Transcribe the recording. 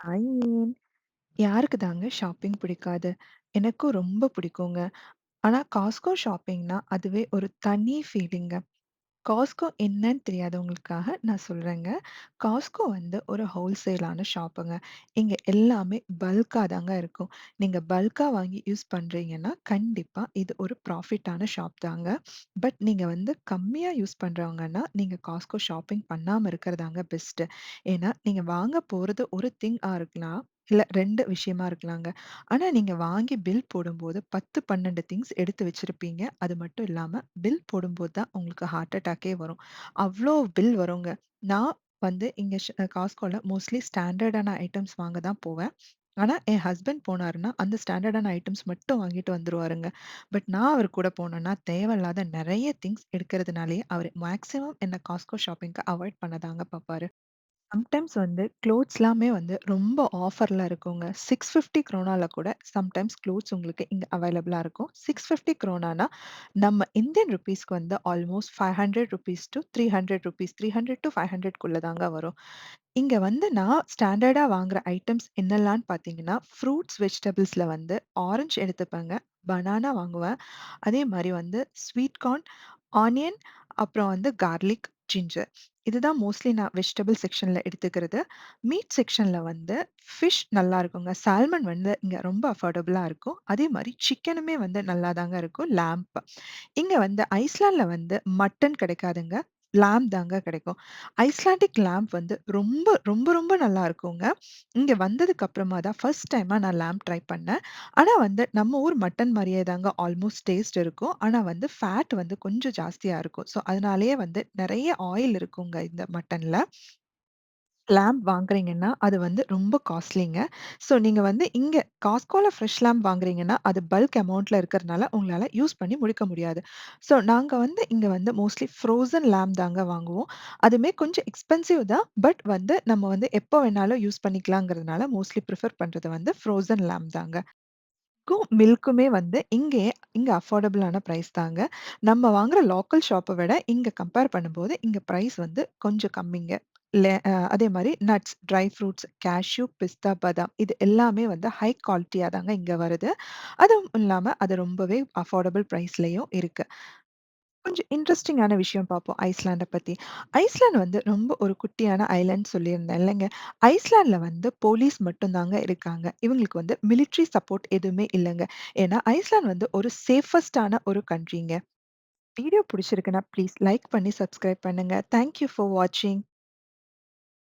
ஐயேன்! யாருக்கு தாங்க ஷாப்பிங் பிடிக்காது? எனக்கும் ரொம்ப பிடிக்குங்க. ஆனா Costco ஷாப்பிங்னா அதுவே ஒரு தனி ஃபீலிங்க. Costco என்னன்னு தெரியாதவங்களுக்காக நான் சொல்றேங்க. Costco வந்து ஒரு ஹோல்சேலான ஷாப்புங்க. இங்க எல்லாமே பல்க்கா தாங்க இருக்கும். நீங்க பல்க்கா வாங்கி யூஸ் பண்றீங்கன்னா, கண்டிப்பா இது ஒரு ப்ராஃபிட்டான ஷாப் தாங்க. பட் நீங்க வந்து கம்மியா யூஸ் பண்றவங்கன்னா, நீங்க Costco ஷாப்பிங் பண்ணாம இருக்கிறதாங்க பெஸ்ட்டு. ஏன்னா, நீங்க வாங்க போறது ஒரு இருக்கலாம். இல்ல 2 விஷயமா இருக்கலாங்க. ஆனா, நீங்க வாங்கி பில் போடும்போது 10, 12 திங்ஸ் எடுத்து வச்சிருப்பீங்க. அது மட்டும் இல்லாம பில் போடும்போது தான் உங்களுக்கு ஹார்ட் அட்டாக்கே வரும். அவ்ளோ பில் வருங்க. நான் வந்து இங்க Costcoல மோஸ்ட்லி ஸ்டாண்டர்டான ஐட்டம்ஸ் வாங்க தான் போவேன். ஆனா, என் ஹஸ்பண்ட் போனாருன்னா, அந்த ஸ்டாண்டர்டான ஐட்டம்ஸ் மட்டும் வாங்கிட்டு வந்துருவாருங்க. பட் நான் அவர் கூட போனேன்னா, தேவையில்லாத நெறைய திங்ஸ் எடுக்கிறதுனாலயே அவரு மேக்ஸிமம் என்ன Costco ஷாப்பிங்க்கு அவாய்ட் பண்ண தாங்க பாப்பாரு. சம்டைம்ஸ் வந்து க்ளோத்ஸ்லாமே வந்து ரொம்ப ஆஃபர்ல இருக்குங்க. 650 க்ரோனால கூட சம்டைம்ஸ் க்ளோத்ஸ் உங்களுக்கு இங்க அவைலபிளா இருக்கும். 650 க்ரோனானா நம்ம இந்தியன் ரூப்பீஸ்க்கு வந்து ஆல்மோஸ்ட் ₹500 டூ ₹300 300 டூ 500 க்குள்ள தாங்க வரும். இங்க வந்து நான் ஸ்டாண்டர்டா வாங்குற ஐட்டம்ஸ் என்னலான்னு பார்த்தீங்கன்னா, ஃப்ரூட்ஸ், வெஜிடபிள்ஸ்ல வந்து ஆரஞ்ச் எடுத்துப்பேங்க. பனானா வாங்குவேன். அதே மாரி வந்து ஸ்வீட் கார்ன், ஆனியன் அப்புறம் வந்து கார்லிக், ஜிஞ்சர். இதுதான் மோஸ்ட்லி நான் வெஜிடபிள் செக்ஷன்ல எடுத்துக்கிறது. மீட் செக்ஷன்ல வந்து ஃபிஷ் நல்லா இருக்குங்க. சால்மன் வந்து இங்க ரொம்ப அஃபோர்டபுளா இருக்கும். அதே மாரி சிக்கனுமே வந்து நல்லா தாங்க இருக்கும். லாம்ப். இங்க வந்து ஐஸ்லாண்ட்ல வந்து மட்டன் கிடைக்காதுங்க. லாம்ப் தாங்க கிடைக்கும். ஐஸ்லாண்டிக் லாம்ப் வந்து ரொம்ப, ரொம்ப, ரொம்ப நல்லா இருக்குங்க. இங்க வந்ததுக்கு அப்புறமா தான் ஃபர்ஸ்ட் டைமா நான் லாம்ப் ட்ரை பண்ணேன். ஆனா வந்து நம்ம ஊர் மட்டன் மாரியே தாங்க ஆல்மோஸ்ட் டேஸ்ட் இருக்கும். ஆனா வந்து ஃபேட் வந்து கொஞ்சம் ஜாஸ்தியா இருக்கும். ஸோ அதனாலேயே வந்து நெறைய ஆயில் இருக்குங்க இந்த மட்டன்ல. லேம்ப் வாங்குறீங்கன்னா, அது வந்து ரொம்ப காஸ்ட்லிங்க. ஸோ நீங்க வந்து இங்க Costcoல ஃப்ரெஷ் லேம்ப் வாங்குறீங்கன்னா, அது பல்க் அமௌண்ட்ல இருக்கிறனால உங்களால யூஸ் பண்ணி முடிக்க முடியாது. ஸோ நாங்க வந்து இங்க வந்து மோஸ்ட்லி ஃப்ரோசன் லேம்ப் தாங்க வாங்குவோம். அதுவுமே கொஞ்சம் எக்ஸ்பென்சிவ் தான். பட் வந்து நம்ம வந்து எப்போ வேணாலும் யூஸ் பண்ணிக்கலாங்கிறதுனால மோஸ்ட்லி ப்ரிஃபர் பண்றது வந்து ஃப்ரோசன் லேம்ப் தாங்க. மில்க்குமே வந்து இங்க அஃபோர்டபுளான பிரைஸ் தாங்க. நம்ம வாங்குற லோக்கல் ஷாப்ப விட இங்க கம்பேர் பண்ணும்போது, இங்க பிரைஸ் வந்து கொஞ்சம் கம்மிங்க. அதே மாரி நட்ஸ், ட்ரை ஃப்ரூட்ஸ், கேஷ்யூ, பிஸ்தா, பாதாம் இது எல்லாமே வந்து ஹை குவாலிட்டியா தாங்க இங்க வருது. அதுவும் இல்லாம அது ரொம்பவே அஃபோர்டபுள் பிரைஸ்லயும் இருக்கு. கொஞ்சம் இன்ட்ரஸ்டிங்கான விஷயம் பார்ப்போம் ஐஸ்லாண்ட பத்தி. ஐஸ்லாண்ட் வந்து ரொம்ப ஒரு குட்டியான ஐலேண்ட் சொல்லியிருந்தேன் இல்லைங்க. ஐஸ்லாண்ட்ல வந்து போலீஸ் மட்டும் தாங்க இருக்காங்க. இவங்களுக்கு வந்து மிலிட்டரி சப்போர்ட் எதுவுமே இல்லங்க. ஏன்னா ஐஸ்லாண்ட் வந்து ஒரு சேஃபஸ்ட்டான ஒரு கண்ட்ரிங்க. வீடியோ புடிச்சிருக்குன்னா ப்ளீஸ் லைக் பண்ணி சப்ஸ்கிரைப் பண்ணுங்க. தேங்க் யூ ஃபார் வாட்சிங்.